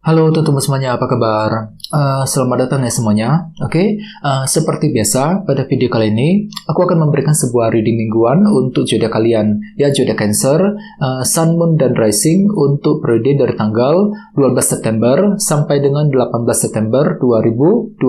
Halo teman-teman semuanya, apa kabar? Selamat datang ya semuanya. Seperti biasa, pada video kali ini, aku akan memberikan sebuah reading mingguan untuk zodiak kalian. Ya, zodiak Cancer, Sun, Moon, dan Rising untuk periode dari tanggal 12 September sampai dengan 18 September 2022.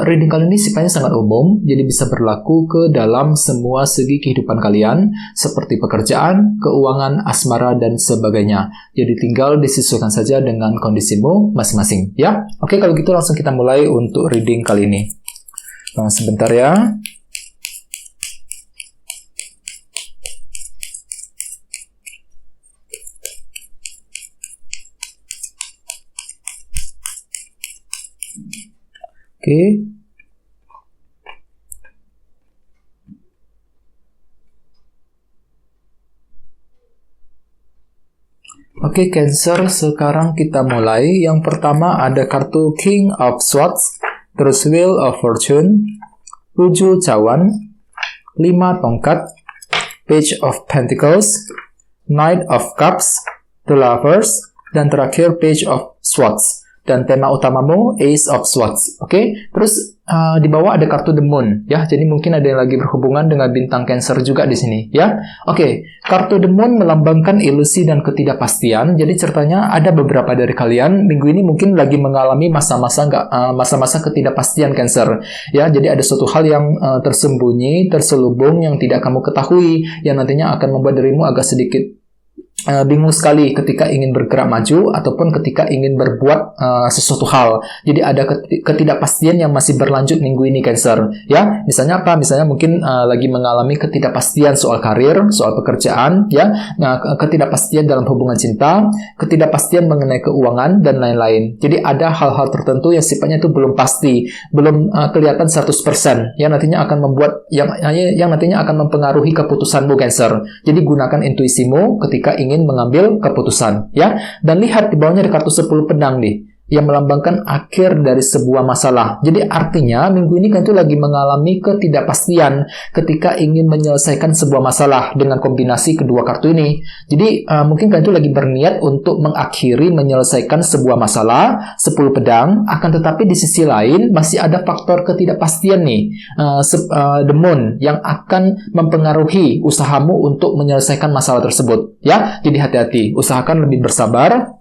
Reading kali ini sifatnya sangat umum, jadi bisa berlaku ke dalam semua segi kehidupan kalian, seperti pekerjaan, keuangan, asmara, dan sebagainya. Jadi tinggal disesuaikan saja dengan kondisimu masing-masing ya. Kalau gitu langsung kita mulai untuk reading kali ini. Sebentar ya. Cancer, sekarang kita mulai. Yang pertama ada kartu King of Swords, terus Wheel of Fortune, 7 cawan, 5 tongkat, Page of Pentacles, Knight of Cups, The Lovers, dan terakhir Page of Swords. Dan tema utamamu Ace of Swords. Terus di bawah ada kartu The Moon ya. Jadi mungkin ada yang lagi berhubungan dengan bintang Cancer juga di sini ya. Kartu The Moon melambangkan ilusi dan ketidakpastian. Jadi ceritanya ada beberapa dari kalian minggu ini mungkin lagi mengalami masa-masa ketidakpastian Cancer ya. Jadi ada suatu hal yang tersembunyi, terselubung yang tidak kamu ketahui, yang nantinya akan membuat dirimu agak sedikit bingung sekali ketika ingin bergerak maju ataupun ketika ingin berbuat sesuatu hal. Jadi ada ketidakpastian yang masih berlanjut minggu ini Cancer ya. Misalnya apa? Misalnya mungkin lagi mengalami ketidakpastian soal karir, soal pekerjaan ya. Ketidakpastian dalam hubungan cinta, ketidakpastian mengenai keuangan dan lain-lain. Jadi ada hal-hal tertentu yang sifatnya itu belum pasti, belum kelihatan 100% yang nantinya akan membuat yang nantinya akan mempengaruhi keputusanmu Cancer. Jadi gunakan intuisimu ketika ingin mengambil keputusan ya. Dan lihat di bawahnya ada kartu 10 pedang nih, yang melambangkan akhir dari sebuah masalah. Jadi artinya minggu ini kan itu lagi mengalami ketidakpastian ketika ingin menyelesaikan sebuah masalah dengan kombinasi kedua kartu ini. Jadi mungkin kan itu lagi berniat untuk mengakhiri menyelesaikan sebuah masalah 10 pedang, akan tetapi di sisi lain masih ada faktor ketidakpastian nih, The Moon, yang akan mempengaruhi usahamu untuk menyelesaikan masalah tersebut ya. Jadi hati-hati, usahakan lebih bersabar.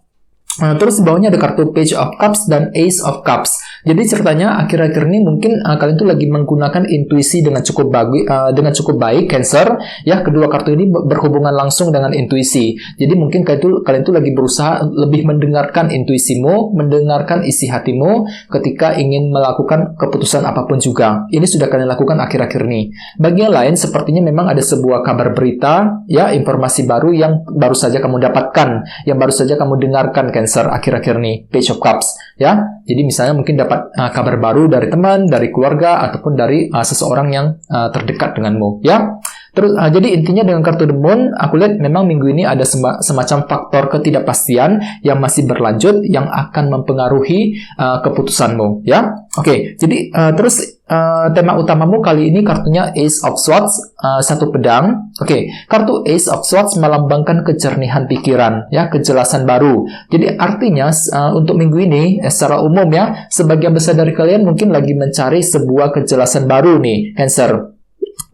Terus di bawahnya ada kartu Page of Cups dan Ace of Cups. Jadi ceritanya akhir-akhir ini mungkin kalian tuh lagi menggunakan intuisi dengan cukup baik Cancer ya. Kedua kartu ini berhubungan langsung dengan intuisi. Jadi mungkin kalian tuh lagi berusaha lebih mendengarkan intuisimu, mendengarkan isi hatimu ketika ingin melakukan keputusan apapun juga. Ini sudah kalian lakukan akhir-akhir ini. Bagi yang lain sepertinya memang ada sebuah kabar berita ya, informasi baru yang baru saja kamu dapatkan, yang baru saja kamu dengarkan Cancer akhir-akhir nih, Page of Cups ya. Jadi misalnya mungkin dapat kabar baru dari teman, dari keluarga, ataupun dari seseorang yang terdekat denganmu ya. Terus jadi intinya dengan kartu The Moon, aku lihat memang minggu ini ada semacam faktor ketidakpastian yang masih berlanjut yang akan mempengaruhi keputusanmu ya. Jadi terus tema utamamu kali ini kartunya Ace of Swords, 1 pedang. Kartu Ace of Swords melambangkan kejernihan pikiran ya, kejelasan baru. Jadi artinya untuk minggu ini secara umum ya, sebagian besar dari kalian mungkin lagi mencari sebuah kejelasan baru nih Cancer.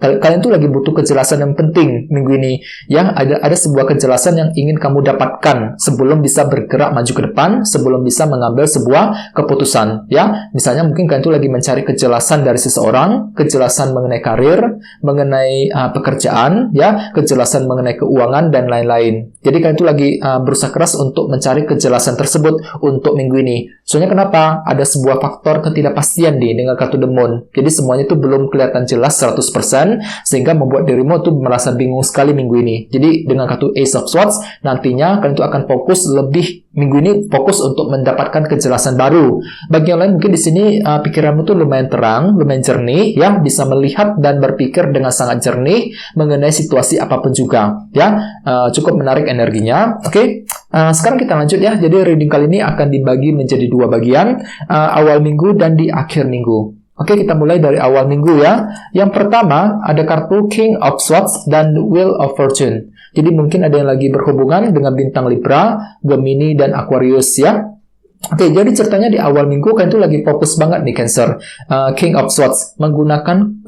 Kalian tuh lagi butuh kejelasan yang penting minggu ini ya. Ada sebuah kejelasan yang ingin kamu dapatkan sebelum bisa bergerak maju ke depan, sebelum bisa mengambil sebuah keputusan ya. Misalnya mungkin kalian tuh lagi mencari kejelasan dari seseorang, kejelasan mengenai karir, mengenai pekerjaan ya, kejelasan mengenai keuangan dan lain-lain. Jadi kalian tuh lagi berusaha keras untuk mencari kejelasan tersebut untuk minggu ini. Soalnya kenapa? Ada sebuah faktor ketidakpastian dengan kartu The Moon. Jadi semuanya itu belum kelihatan jelas 100%, sehingga membuat dirimu tuh merasa bingung sekali minggu ini. Jadi dengan kartu Ace of Swords, nantinya kalian tuh akan fokus lebih minggu ini, fokus untuk mendapatkan kejelasan baru. Bagi yang lain mungkin di sini pikiranmu tuh lumayan terang, lumayan jernih ya, bisa melihat dan berpikir dengan sangat jernih mengenai situasi apapun juga ya. Cukup menarik energinya. Sekarang kita lanjut ya. Jadi reading kali ini akan dibagi menjadi 2 bagian, awal minggu dan di akhir minggu. Oke, kita mulai dari awal minggu ya. Yang pertama, ada kartu King of Swords dan Wheel of Fortune. Jadi mungkin ada yang lagi berhubungan dengan bintang Libra, Gemini, dan Aquarius ya. Oke, jadi ceritanya di awal minggu kalian tuh lagi fokus banget nih Cancer. King of Swords menggunakan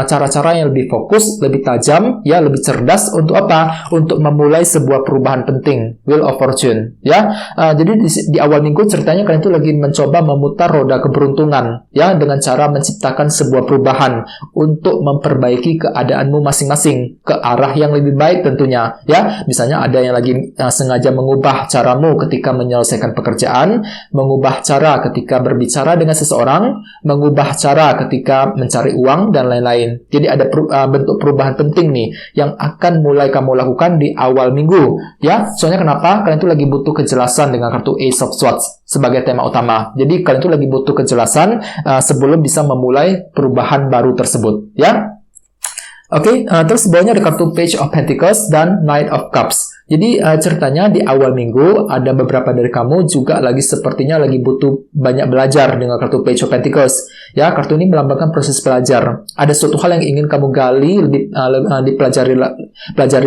cara-cara yang lebih fokus, lebih tajam, ya lebih cerdas untuk apa? Untuk memulai sebuah perubahan penting. Wheel of Fortune, ya. Jadi di awal minggu ceritanya kalian tuh lagi mencoba memutar roda keberuntungan, ya, dengan cara menciptakan sebuah perubahan untuk memperbaiki keadaanmu masing-masing ke arah yang lebih baik tentunya, ya. Misalnya ada yang lagi sengaja mengubah caramu ketika menyelesaikan pekerjaan, mengubah cara ketika berbicara dengan seseorang, mengubah cara ketika mencari uang, dan lain-lain. Jadi ada bentuk perubahan penting nih yang akan mulai kamu lakukan di awal minggu. Ya, soalnya kenapa? Kalian tuh lagi butuh kejelasan dengan kartu Ace of Swords sebagai tema utama. Jadi kalian tuh lagi butuh kejelasan sebelum bisa memulai perubahan baru tersebut. Ya. Oke, terus bawahnya ada kartu Page of Pentacles dan Knight of Cups. Jadi ceritanya di awal minggu ada beberapa dari kamu juga sepertinya lagi butuh banyak belajar dengan kartu Page of Pentacles. Ya, kartu ini melambangkan proses belajar. Ada suatu hal yang ingin kamu gali, dipelajari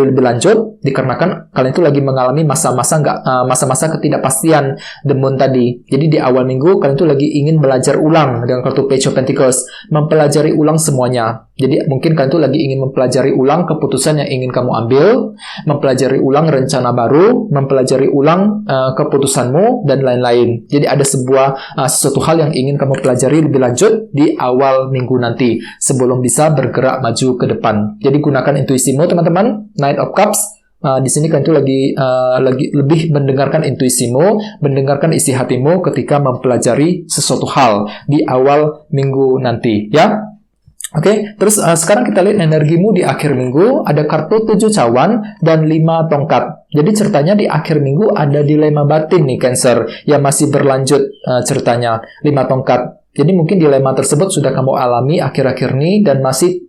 lebih lanjut, dikarenakan kalian itu lagi mengalami masa-masa ketidakpastian the moon tadi. Jadi di awal minggu kalian itu lagi ingin belajar ulang dengan kartu Page of Pentacles, mempelajari ulang semuanya. Jadi mungkin kalian itu lagi ingin mempelajari ulang keputusan yang ingin kamu ambil, mempelajari ulang rencana baru, mempelajari ulang keputusanmu, dan lain-lain. Jadi ada sesuatu hal yang ingin kamu pelajari lebih lanjut di awal minggu nanti, sebelum bisa bergerak maju ke depan. Jadi gunakan intuisimu, teman-teman. Knight of Cups. Di sini kalian itu lagi lebih mendengarkan intuisimu, mendengarkan isi hatimu ketika mempelajari sesuatu hal di awal minggu nanti. Ya. Oke, terus sekarang kita lihat energimu di akhir minggu. Ada kartu 7 cawan dan 5 tongkat. Jadi ceritanya di akhir minggu ada dilema batin nih Cancer yang masih berlanjut ceritanya. 5 tongkat. Jadi mungkin dilema tersebut sudah kamu alami akhir-akhir ini dan masih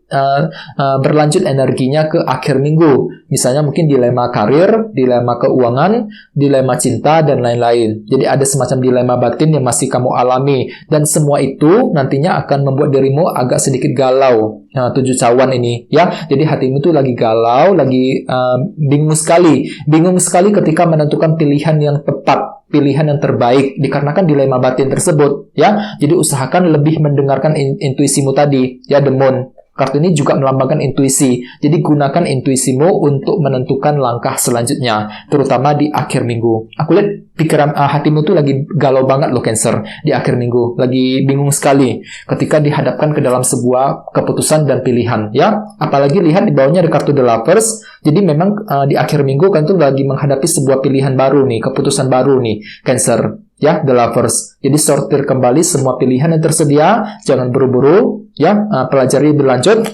berlanjut energinya ke akhir minggu. Misalnya mungkin dilema karir, dilema keuangan, dilema cinta, dan lain-lain. Jadi ada semacam dilema batin yang masih kamu alami. Dan semua itu nantinya akan membuat dirimu agak sedikit galau. 7 cawan ini, ya. Jadi hatimu tuh lagi galau, lagi bingung sekali. Bingung sekali ketika menentukan pilihan yang tepat, pilihan yang terbaik, dikarenakan dilema batin tersebut, ya. Jadi usahakan lebih mendengarkan intuisimu tadi, ya, the moon. Kartu ini juga melambangkan intuisi. Jadi gunakan intuisimu untuk menentukan langkah selanjutnya, terutama di akhir minggu. Aku lihat pikiran hatimu tuh lagi galau banget loh Cancer di akhir minggu, lagi bingung sekali ketika dihadapkan ke dalam sebuah keputusan dan pilihan, ya. Apalagi lihat di bawahnya ada kartu The Lovers. Jadi memang di akhir minggu kan tuh lagi menghadapi sebuah pilihan baru nih, keputusan baru nih Cancer. Ya, The Lovers. Jadi sortir kembali semua pilihan yang tersedia, jangan buru-buru, ya, pelajari berlanjut.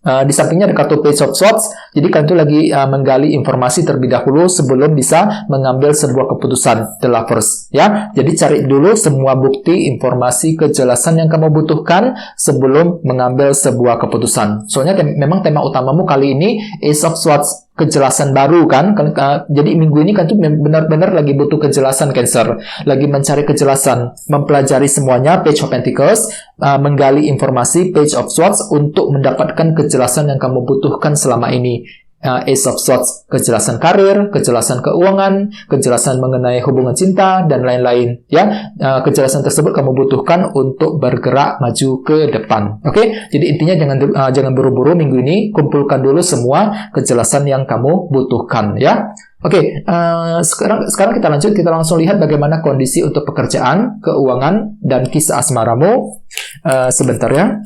Di sampingnya ada kartu Page of Swords. Jadi kalian tuh lagi menggali informasi terlebih dahulu sebelum bisa mengambil sebuah keputusan, The Lovers. Ya, jadi cari dulu semua bukti, informasi, kejelasan yang kamu butuhkan sebelum mengambil sebuah keputusan. Soalnya memang tema utamamu kali ini Ace of Swords. Kejelasan baru kan, jadi minggu ini kan tuh benar-benar lagi butuh kejelasan Cancer, lagi mencari kejelasan, mempelajari semuanya Page of Pentacles, menggali informasi Page of Swords untuk mendapatkan kejelasan yang kamu butuhkan selama ini. Ace of Swords, kejelasan karir, kejelasan keuangan, kejelasan mengenai hubungan cinta, dan lain-lain. Ya, kejelasan tersebut kamu butuhkan untuk bergerak maju ke depan. Oke, jadi intinya jangan buru-buru minggu ini, kumpulkan dulu semua kejelasan yang kamu butuhkan. Ya, oke. Sekarang kita lanjut, kita langsung lihat bagaimana kondisi untuk pekerjaan, keuangan, dan kisah asmaramu. Sebentar ya.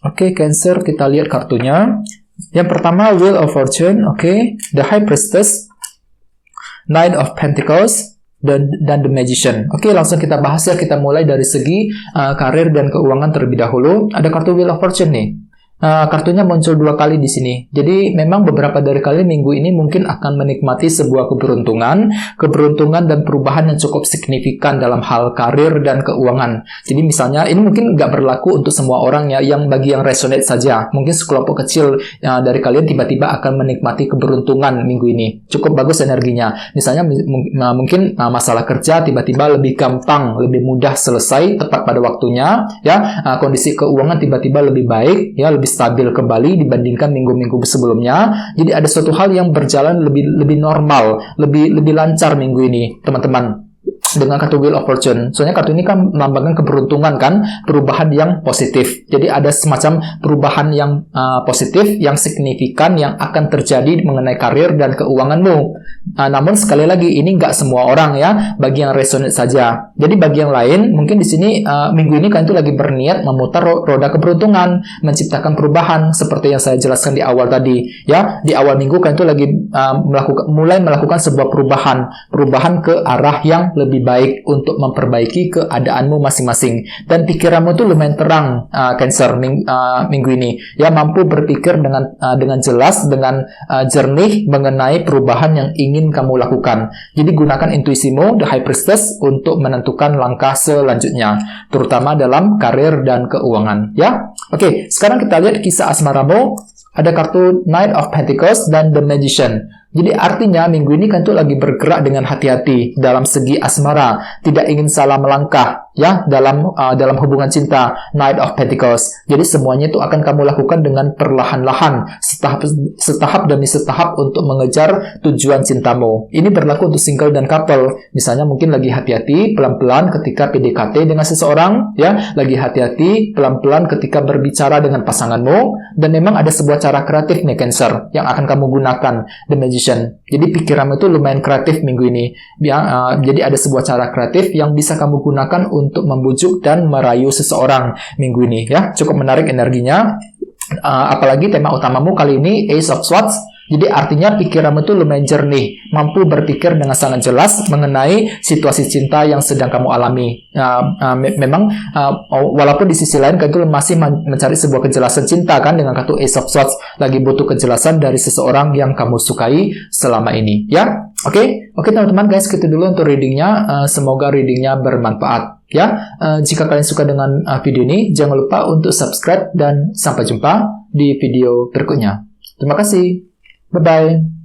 Oke, Cancer, kita lihat kartunya. Yang pertama, Wheel of Fortune, The High Priestess, Knight of Pentacles, dan The Magician. Langsung kita bahas ya. Kita mulai dari segi karir dan keuangan terlebih dahulu. Ada kartu Wheel of Fortune nih. kartunya muncul 2 kali di sini. Jadi memang beberapa dari kalian minggu ini mungkin akan menikmati sebuah keberuntungan dan perubahan yang cukup signifikan dalam hal karir dan keuangan. Jadi misalnya ini mungkin nggak berlaku untuk semua orang ya, yang bagi yang resonate saja. Mungkin sekelompok kecil dari kalian tiba-tiba akan menikmati keberuntungan minggu ini. Cukup bagus energinya. Misalnya mungkin masalah kerja tiba-tiba lebih gampang, lebih mudah selesai tepat pada waktunya ya. Kondisi keuangan tiba-tiba lebih baik ya, lebih stabil kembali dibandingkan minggu-minggu sebelumnya. Jadi ada suatu hal yang berjalan lebih normal, lebih lancar minggu ini, teman-teman. Dengan kartu Wheel of Fortune. Soalnya kartu ini kan melambangkan keberuntungan kan, perubahan yang positif. Jadi ada semacam perubahan yang positif, yang signifikan yang akan terjadi mengenai karir dan keuanganmu. Namun sekali lagi ini nggak semua orang ya, bagi yang resonate saja. Jadi bagi yang lain mungkin di sini minggu ini kalian tuh lagi berniat memutar roda keberuntungan, menciptakan perubahan seperti yang saya jelaskan di awal tadi ya. Di awal minggu kalian tuh lagi mulai melakukan sebuah perubahan ke arah yang lebih baik untuk memperbaiki keadaanmu masing-masing. Dan pikiranmu tuh lumayan terang, Cancer, minggu ini. Ya, mampu berpikir dengan jelas, dengan jernih mengenai perubahan yang ingin kamu lakukan. Jadi gunakan intuisimu, The High Priestess, untuk menentukan langkah selanjutnya, terutama dalam karir dan keuangan. Ya, oke. Sekarang kita lihat kisah asmaramu. Ada kartu Knight of Pentacles dan The Magician. Jadi artinya minggu ini kan tuh lagi bergerak dengan hati-hati dalam segi asmara, tidak ingin salah melangkah ya dalam hubungan cinta, Knight of Pentacles. Jadi semuanya itu akan kamu lakukan dengan perlahan-lahan, setahap demi setahap untuk mengejar tujuan cintamu. Ini berlaku untuk single dan couple. Misalnya mungkin lagi hati-hati pelan-pelan ketika PDKT dengan seseorang ya, lagi hati-hati pelan-pelan ketika berbicara dengan pasanganmu, dan memang ada sebuah cara kreatif nih Cancer yang akan kamu gunakan, The Magician. Jadi pikiranmu itu lumayan kreatif minggu ini. Jadi ada sebuah cara kreatif yang bisa kamu gunakan untuk membujuk dan merayu seseorang minggu ini ya. Cukup menarik energinya. Apalagi tema utamamu kali ini Ace of Swords. Jadi artinya pikiranmu itu lumayan jernih, mampu berpikir dengan sangat jelas mengenai situasi cinta yang sedang kamu alami. Memang walaupun di sisi lain kamu masih mencari sebuah kejelasan cinta kan dengan kartu Ace of Swords, lagi butuh kejelasan dari seseorang yang kamu sukai selama ini. Ya, oke teman-teman guys, gitu dulu untuk readingnya. Semoga readingnya bermanfaat. Ya, jika kalian suka dengan video ini, jangan lupa untuk subscribe dan sampai jumpa di video berikutnya. Terima kasih. Bye-bye.